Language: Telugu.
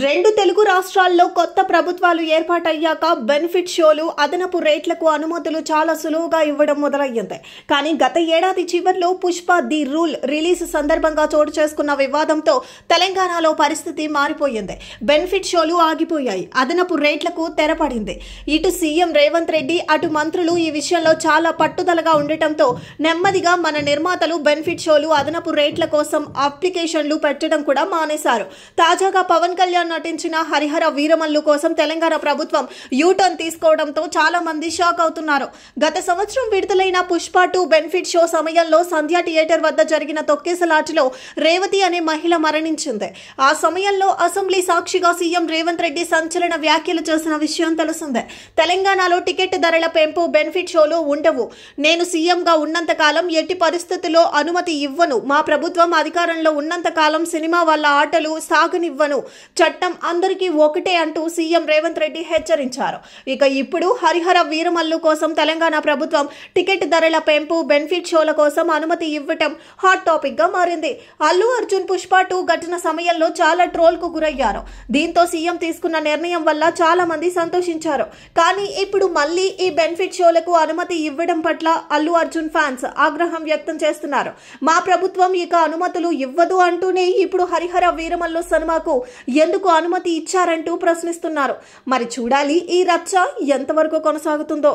రెండు తెలుగు రాష్ట్రాల్లో కొత్త ప్రభుత్వాలు ఏర్పాటయ్యాక బెనిఫిట్ షోలు అదనపు రేట్లకు అనుమతులు చాలా సులువుగా ఇవ్వడం మొదలయ్యింది. కానీ గత ఏడాది చివర్లో పుష్ప ది రూల్ రిలీజ్ సందర్భంగా చోటు చేసుకున్న వివాదంతో తెలంగాణలో పరిస్థితి మారిపోయింది. బెనిఫిట్ షోలు ఆగిపోయాయి. అదనపు రేట్లకు తెరపడింది. ఇటు సీఎం రేవంత్ రెడ్డి, అటు మంత్రులు ఈ విషయంలో చాలా పట్టుదలగా ఉండటంతో నెమ్మదిగా మన నిర్మాతలు బెనిఫిట్ షోలు, అదనపు రేట్ల కోసం అప్లికేషన్లు పెట్టడం కూడా మానేశారు. తాజాగా పవన్ కళ్యాణ్ నటించిన హరిహర వీరమల్లు కోసం తెలంగాణ ప్రభుత్వం యూటర్న్ తీసుకోవడంతో చాలా మంది షాక్ అవుతున్నారు. గత సంవత్సరం విడుదలైన పుష్ప 2 బెనిఫిట్ షో సమయంలో సంధ్యా థియేటర్ వద్ద జరిగిన తొక్కేసలాటలో రేవతి అనే మహిళ మరణించింది. ఆ సమయంలో అసెంబ్లీ సాక్షిగా సీఎం రేవంత్ రెడ్డి సంచలన వ్యాఖ్యలు చేసిన విషయం తెలిసిందే. తెలంగాణలో టికెట్ ధరల పెంపు బెనిఫిట్ షోలో ఉండవు. నేను సీఎంగా ఉన్నంత కాలం ఎట్టి పరిస్థితుల్లో అనుమతి ఇవ్వను. మా ప్రభుత్వం అధికారంలో ఉన్నంత కాలం సినిమా వాళ్ళ ఆటలు సాగనివ్వను. చట్టం అందరికీ ఒకటే అంటూ సీఎం రేవంత్ రెడ్డి హెచ్చరించారు. ఇక ఇప్పుడు హరిహర వీరమల్లు కోసం తెలంగాణ ప్రభుత్వం టికెట్ ధరల పెంపు, బెనిఫిట్ షోల కోసం అనుమతి ఇవ్వటం హాట్ టాపిక్ గా మారింది. అల్లు అర్జున్ పుష్ప 2 ఘటన సమయంలో చాలా ట్రోల్ కు గురయ్యారు. దీంతో సీఎం తీసుకున్న నిర్ణయం వల్ల చాలా మంది సంతోషించారు. కానీ ఇప్పుడు మళ్ళీ ఈ బెనిఫిట్ షోలకు అనుమతి ఇవ్వడం పట్ల అల్లు అర్జున్ ఫ్యాన్స్ ఆగ్రహం వ్యక్తం చేస్తున్నారు. మా ప్రభుత్వం ఇక అనుమతులు ఇవ్వదు అంటూనే ఇప్పుడు హరిహర వీరమల్లు సినిమాకు ఎందుకు అనుమతి ఇచ్చారంటూ ప్రశ్నిస్తున్నారు. మరి చూడాలి ఈ రచ్చ ఎంతవరకు కొనసాగుతుందో.